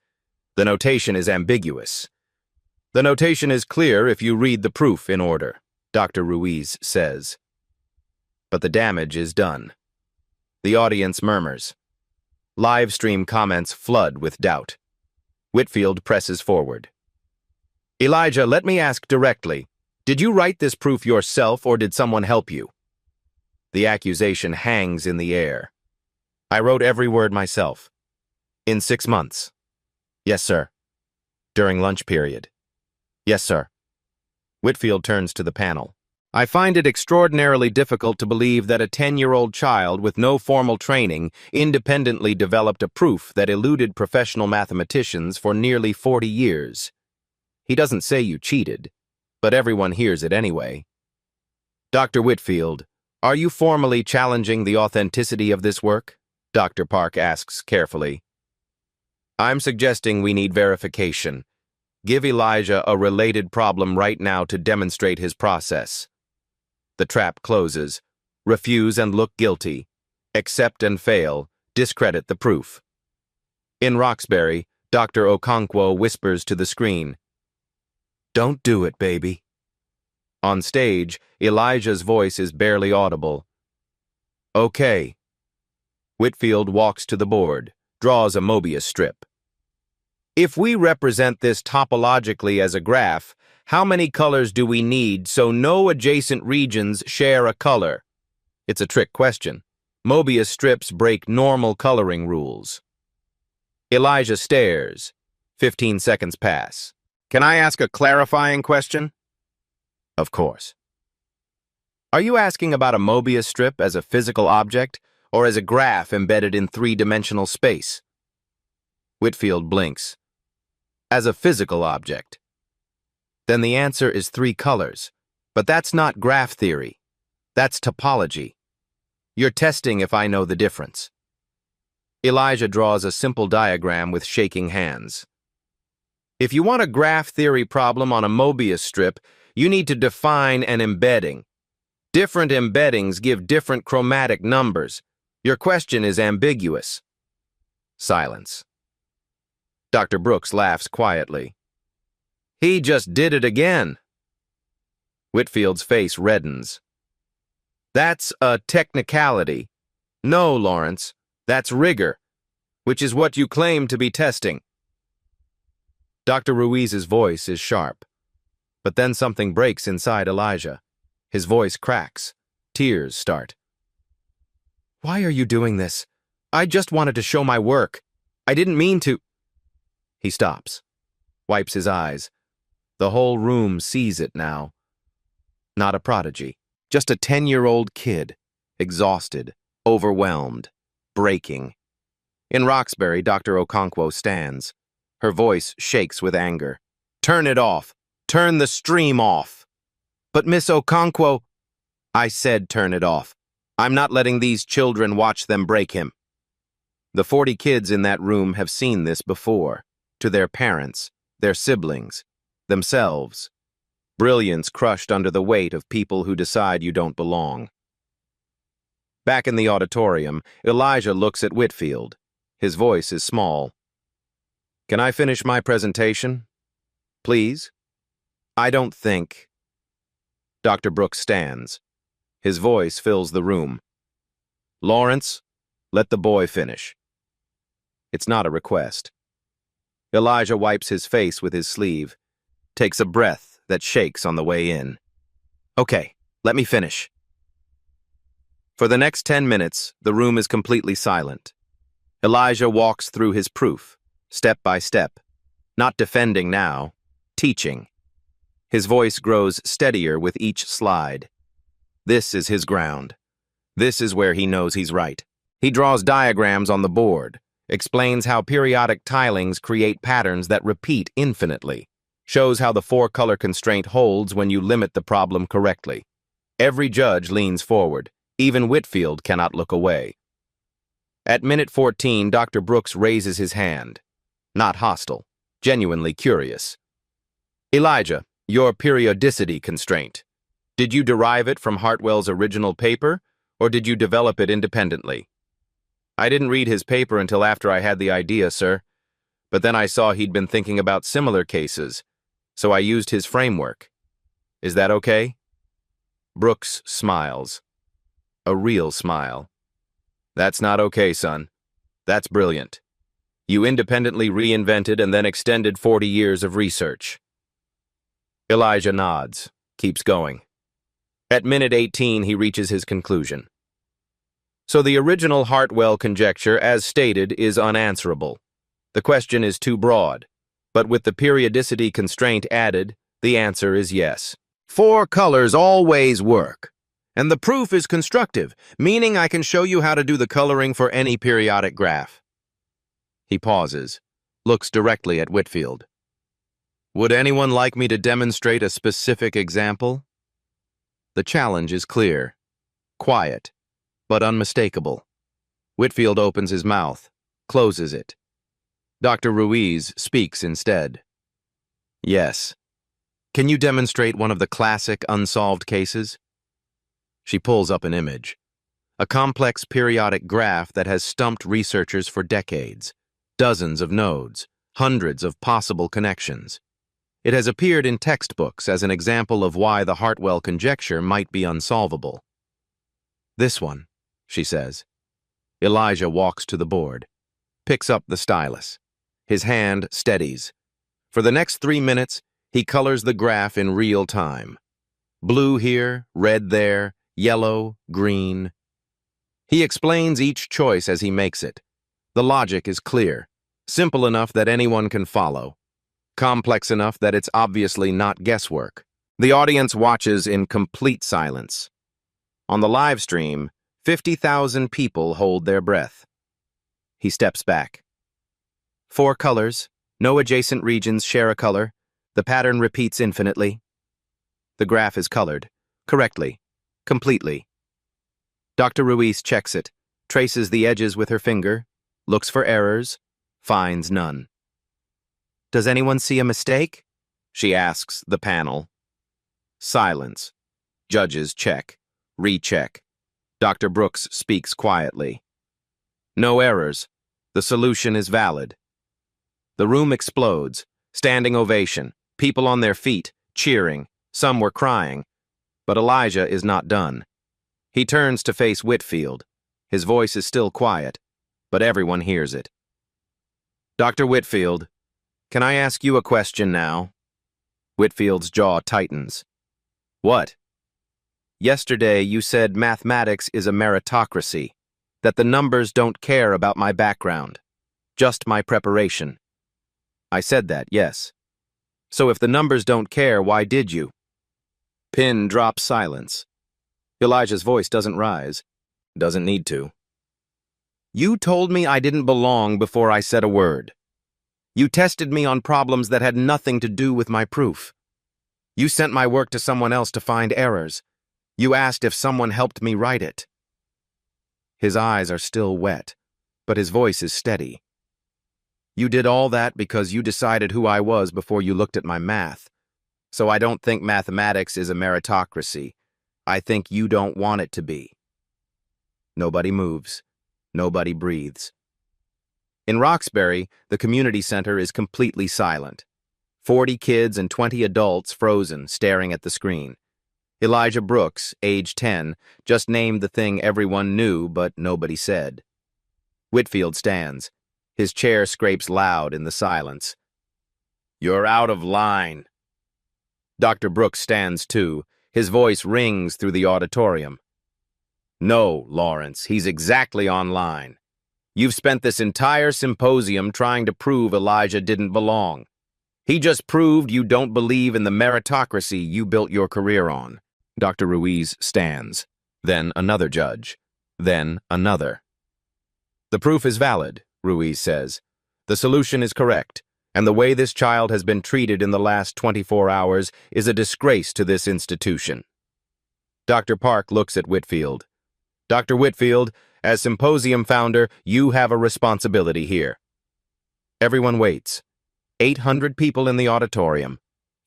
The notation is ambiguous. The notation is clear if you read the proof in order, Dr. Ruiz says. But the damage is done. The audience murmurs. Live stream comments flood with doubt. Whitfield presses forward. Elijah, let me ask directly. Did you write this proof yourself or did someone help you? The accusation hangs in the air. I wrote every word myself. In 6 months. Yes, sir. During lunch period. Yes, sir. Whitfield turns to the panel. I find it extraordinarily difficult to believe that a 10-year-old child with no formal training independently developed a proof that eluded professional mathematicians for nearly 40 years. He doesn't say you cheated, but everyone hears it anyway. Dr. Whitfield, are you formally challenging the authenticity of this work? Dr. Park asks carefully. I'm suggesting we need verification. Give Elijah a related problem right now to demonstrate his process. The trap closes. Refuse and look guilty. Accept and fail. Discredit the proof. In Roxbury, Dr. Okonkwo whispers to the screen. Don't do it, baby. On stage, Elijah's voice is barely audible. Okay. Whitfield walks to the board, draws a Mobius strip. If we represent this topologically as a graph, how many colors do we need so no adjacent regions share a color? It's a trick question. Mobius strips break normal coloring rules. Elijah stares. 15 seconds pass. Can I ask a clarifying question? Of course. Are you asking about a Mobius strip as a physical object or as a graph embedded in three-dimensional space? Whitfield blinks. As a physical object. Then the answer is 3 colors. But that's not graph theory. That's topology. You're testing if I know the difference. Elijah draws a simple diagram with shaking hands. If you want a graph theory problem on a Mobius strip, you need to define an embedding. Different embeddings give different chromatic numbers. Your question is ambiguous. Silence. Dr. Brooks laughs quietly. He just did it again. Whitfield's face reddens. That's a technicality. No, Lawrence, that's rigor, which is what you claim to be testing. Dr. Ruiz's voice is sharp. But then something breaks inside Elijah. His voice cracks. Tears start. Why are you doing this? I just wanted to show my work. I didn't mean to. He stops, wipes his eyes. The whole room sees it now. Not a prodigy, just a 10-year-old kid, exhausted, overwhelmed, breaking. In Roxbury, Dr. Okonkwo stands. Her voice shakes with anger. Turn it off. Turn the stream off. But Miss Okonkwo, I said turn it off. I'm not letting these children watch them break him. The 40 kids in that room have seen this before, to their parents, their siblings, themselves. Brilliance crushed under the weight of people who decide you don't belong. Back in the auditorium, Elijah looks at Whitfield. His voice is small. Can I finish my presentation? Please? I don't think. Dr. Brooks stands. His voice fills the room. Lawrence, let the boy finish. It's not a request. Elijah wipes his face with his sleeve, takes a breath that shakes on the way in. Okay, let me finish. For the next 10 minutes, the room is completely silent. Elijah walks through his proof, step by step, not defending now, teaching. His voice grows steadier with each slide. This is his ground. This is where he knows he's right. He draws diagrams on the board, explains how periodic tilings create patterns that repeat infinitely, shows how the 4-color constraint holds when you limit the problem correctly. Every judge leans forward. Even Whitfield cannot look away. At minute 14, Dr. Brooks raises his hand. Not hostile, genuinely curious. Elijah, Your periodicity constraint. Did you derive it from Hartwell's original paper, or did you develop it independently? I didn't read his paper until after I had the idea, sir. But then I saw he'd been thinking about similar cases, so I used his framework. Is that okay? Brooks smiles. A real smile. That's not okay, son. That's brilliant. You independently reinvented and then extended 40 years of research. Elijah nods, keeps going. At minute 18, he reaches his conclusion. So the original Hartwell conjecture, as stated, is unanswerable. The question is too broad, but with the periodicity constraint added, the answer is yes. 4 colors always work, and the proof is constructive, meaning I can show you how to do the coloring for any periodic graph. He pauses, looks directly at Whitfield. Would anyone like me to demonstrate a specific example? The challenge is clear, quiet, but unmistakable. Whitfield opens his mouth, closes it. Dr. Ruiz speaks instead. Yes. Can you demonstrate one of the classic unsolved cases? She pulls up an image. A complex periodic graph that has stumped researchers for decades. Dozens of nodes, hundreds of possible connections. It has appeared in textbooks as an example of why the Hartwell conjecture might be unsolvable. This one, she says. Elijah walks to the board, picks up the stylus. His hand steadies. For the next 3 minutes, he colors the graph in real time. Blue here, red there, yellow, green. He explains each choice as he makes it. The logic is clear, simple enough that anyone can follow, complex enough that it's obviously not guesswork. The audience watches in complete silence. On the live stream, 50,000 people hold their breath. He steps back. 4 colors, no adjacent regions share a color. The pattern repeats infinitely. The graph is colored, correctly, completely. Dr. Ruiz checks it, traces the edges with her finger, looks for errors, finds none. Does anyone see a mistake? She asks the panel. Silence. Judges check, recheck. Dr. Brooks speaks quietly. No errors. The solution is valid. The room explodes. Standing ovation. People on their feet, cheering. Some were crying. But Elijah is not done. He turns to face Whitfield. His voice is still quiet, but everyone hears it. Dr. Whitfield, can I ask you a question now? Whitfield's jaw tightens. What? Yesterday you said mathematics is a meritocracy, that the numbers don't care about my background, just my preparation. I said that, yes. So if the numbers don't care, why did you? Pin drops silence. Elijah's voice doesn't rise. Doesn't need to. You told me I didn't belong before I said a word. You tested me on problems that had nothing to do with my proof. You sent my work to someone else to find errors. You asked if someone helped me write it. His eyes are still wet, but his voice is steady. You did all that because you decided who I was before you looked at my math. So I don't think mathematics is a meritocracy. I think you don't want it to be. Nobody moves. Nobody breathes. In Roxbury, the community center is completely silent. 40 kids and 20 adults frozen, staring at the screen. Elijah Brooks, age 10, just named the thing everyone knew but nobody said. Whitfield stands. His chair scrapes loud in the silence. You're out of line. Dr. Brooks stands too. His voice rings through the auditorium. No, Lawrence, he's exactly on line. You've spent this entire symposium trying to prove Elijah didn't belong. He just proved you don't believe in the meritocracy you built your career on. Dr. Ruiz stands. Then another judge. Then another. The proof is valid, Ruiz says. The solution is correct, and the way this child has been treated in the last 24 hours is a disgrace to this institution. Dr. Park looks at Whitfield. Dr. Whitfield, as symposium founder, you have a responsibility here. Everyone waits. 800 people in the auditorium.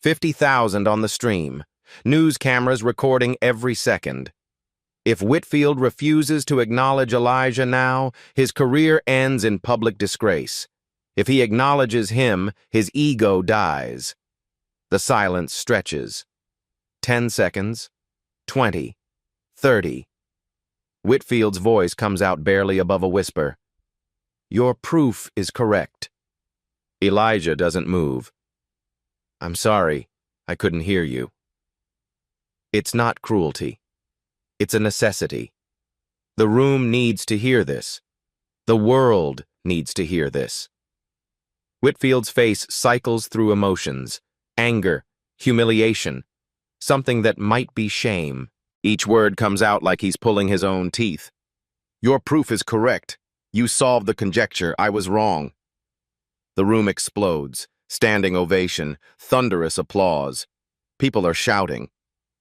50,000 on the stream. News cameras recording every second. If Whitfield refuses to acknowledge Elijah now, his career ends in public disgrace. If he acknowledges him, his ego dies. The silence stretches. 10 seconds. 20. 30. Whitfield's voice comes out barely above a whisper. Your proof is correct. Elijah doesn't move. I'm sorry, I couldn't hear you. It's not cruelty. It's a necessity. The room needs to hear this. The world needs to hear this. Whitfield's face cycles through emotions, anger, humiliation, something that might be shame. Each word comes out like he's pulling his own teeth. Your proof is correct. You solved the conjecture. I was wrong. The room explodes. Standing ovation, thunderous applause. People are shouting.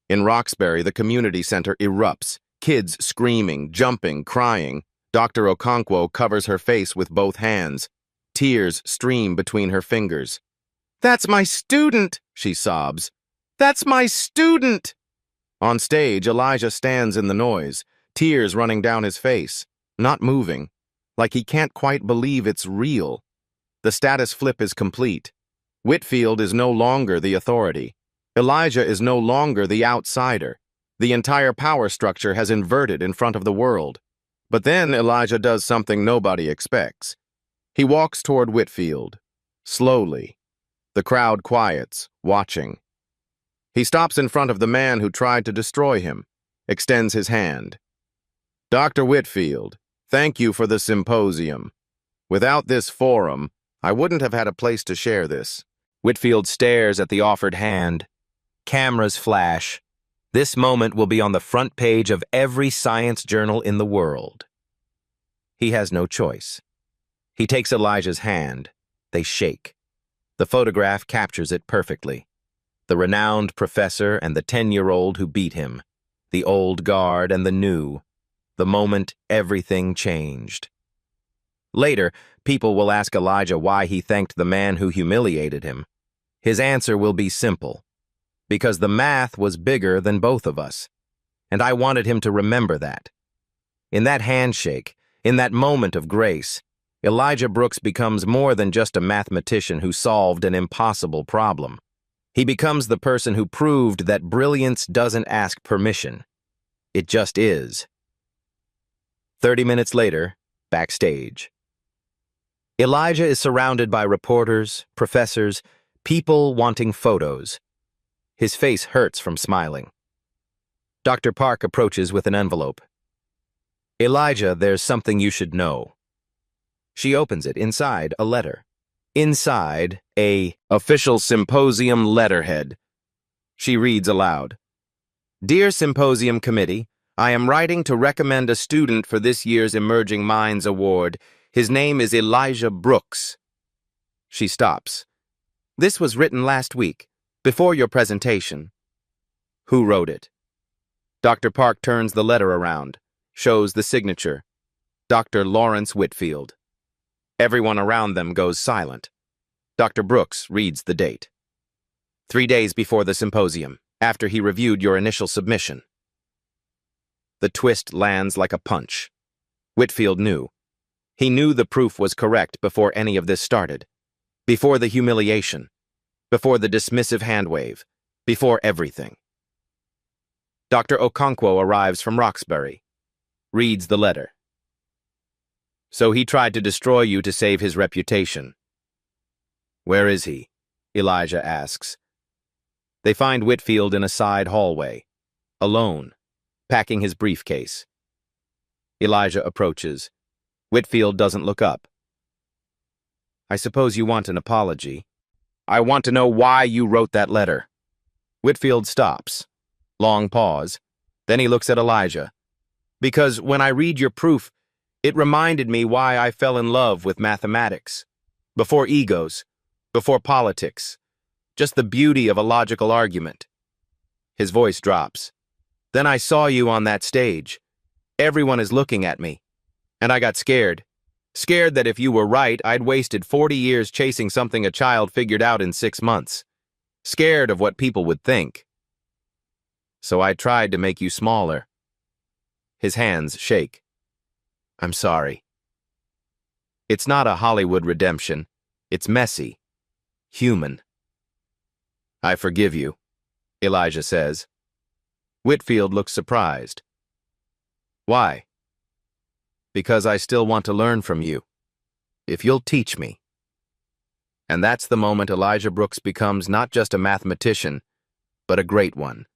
In Roxbury, the community center erupts. Kids screaming, jumping, crying. Dr. Okonkwo covers her face with both hands. Tears stream between her fingers. That's my student, she sobs. That's my student! On stage, Elijah stands in the noise, tears running down his face, not moving, like he can't quite believe it's real. The status flip is complete. Whitfield is no longer the authority. Elijah is no longer the outsider. The entire power structure has inverted in front of the world. But then Elijah does something nobody expects. He walks toward Whitfield, slowly. The crowd quiets, watching. He stops in front of the man who tried to destroy him, extends his hand. Dr. Whitfield, thank you for the symposium. Without this forum, I wouldn't have had a place to share this. Whitfield stares at the offered hand. Cameras flash. This moment will be on the front page of every science journal in the world. He has no choice. He takes Elijah's hand. They shake. The photograph captures it perfectly. The renowned professor and the 10-year-old who beat him. The old guard and the new. The moment everything changed. Later, people will ask Elijah why he thanked the man who humiliated him. His answer will be simple. Because the math was bigger than both of us. And I wanted him to remember that. In that handshake, in that moment of grace, Elijah Brooks becomes more than just a mathematician who solved an impossible problem. He becomes the person who proved that brilliance doesn't ask permission. It just is. 30 minutes later, backstage. Elijah is surrounded by reporters, professors, people wanting photos. His face hurts from smiling. Dr. Park approaches with an envelope. Elijah, there's something you should know. She opens it. Inside, a letter. Inside, a official symposium letterhead. She reads aloud. Dear Symposium Committee, I am writing to recommend a student for this year's Emerging Minds Award. His name is Elijah Brooks. She stops. This was written last week, before your presentation. Who wrote it? Dr. Park turns the letter around, shows the signature. Dr. Lawrence Whitfield. Everyone around them goes silent. Dr. Brooks reads the date. 3 days before the symposium, after he reviewed your initial submission. The twist lands like a punch. Whitfield knew. He knew the proof was correct before any of this started. Before the humiliation. Before the dismissive handwave. Before everything. Dr. Okonkwo arrives from Roxbury. Reads the letter. So he tried to destroy you to save his reputation. Where is he? Elijah asks. They find Whitfield in a side hallway, alone, packing his briefcase. Elijah approaches. Whitfield doesn't look up. I suppose you want an apology. I want to know why you wrote that letter. Whitfield stops. Long pause. Then he looks at Elijah. Because when I read your proof, it reminded me why I fell in love with mathematics. Before egos, before politics, just the beauty of a logical argument. His voice drops. Then I saw you on that stage. Everyone is looking at me. And I got scared. Scared that if you were right, I'd wasted 40 years chasing something a child figured out in 6 months. scared of what people would think. So I tried to make you smaller. His hands shake. I'm sorry. It's not a Hollywood redemption. It's messy. Human. I forgive you, Elijah says. Whitfield looks surprised. Why? Because I still want to learn from you. If you'll teach me. And that's the moment Elijah Brooks becomes not just a mathematician, but a great one.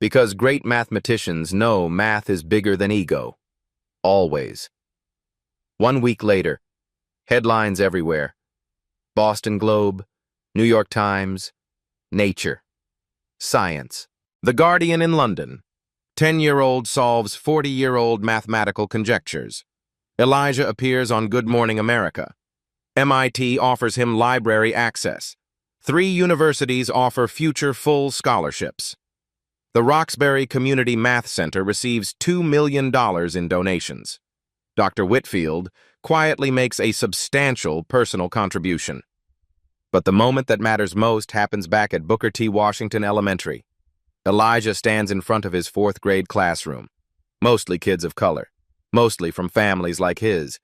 Because great mathematicians know math is bigger than ego. Always. 1 week later, headlines everywhere. Boston Globe, New York Times, Nature, Science. The Guardian in London. 10-year-old solves 40-year-old mathematical conjectures. Elijah appears on Good Morning America. MIT offers him library access. 3 universities offer future full scholarships. The Roxbury Community Math Center receives $2 million in donations. Dr. Whitfield quietly makes a substantial personal contribution. But the moment that matters most happens back at Booker T. Washington Elementary. Elijah stands in front of his 4th grade classroom. Mostly kids of color. Mostly from families like his.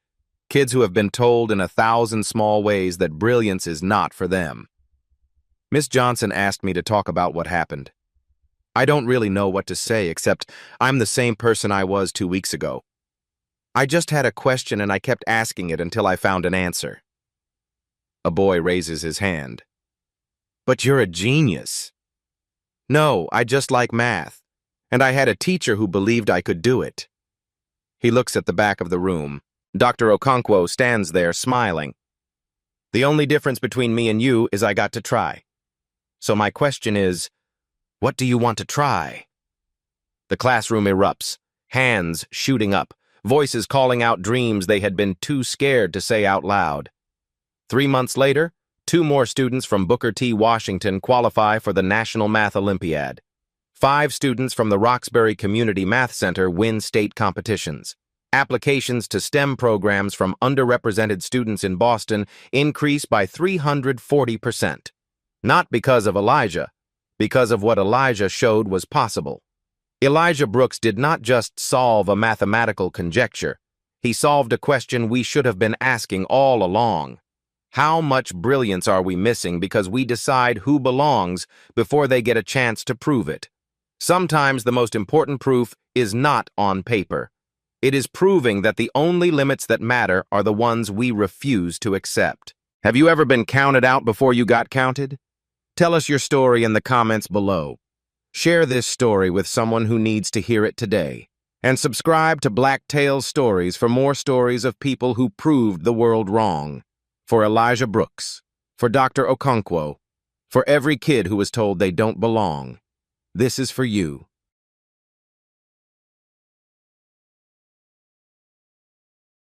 Kids who have been told in 1,000 small ways that brilliance is not for them. Miss Johnson asked me to talk about what happened. I don't really know what to say, except I'm the same person I was 2 weeks ago. I just had a question and I kept asking it until I found an answer. A boy raises his hand. But you're a genius. No, I just like math, and I had a teacher who believed I could do it. He looks at the back of the room. Dr. Okonkwo stands there smiling. The only difference between me and you is I got to try. So my question is, what do you want to try? The classroom erupts, hands shooting up, voices calling out dreams they had been too scared to say out loud. 3 months later, 2 more students from Booker T. Washington qualify for the National Math Olympiad. 5 students from the Roxbury Community Math Center win state competitions. Applications to STEM programs from underrepresented students in Boston increase by 340%. Not because of Elijah, because of what Elijah showed was possible. Elijah Brooks did not just solve a mathematical conjecture. He solved a question we should have been asking all along. How much brilliance are we missing because we decide who belongs before they get a chance to prove it? Sometimes the most important proof is not on paper. It is proving that the only limits that matter are the ones we refuse to accept. Have you ever been counted out before you got counted? Tell us your story in the comments below. Share this story with someone who needs to hear it today. And subscribe to Black Tales Stories for more stories of people who proved the world wrong. For Elijah Brooks, for Dr. Okonkwo, for every kid who was told they don't belong. This is for you.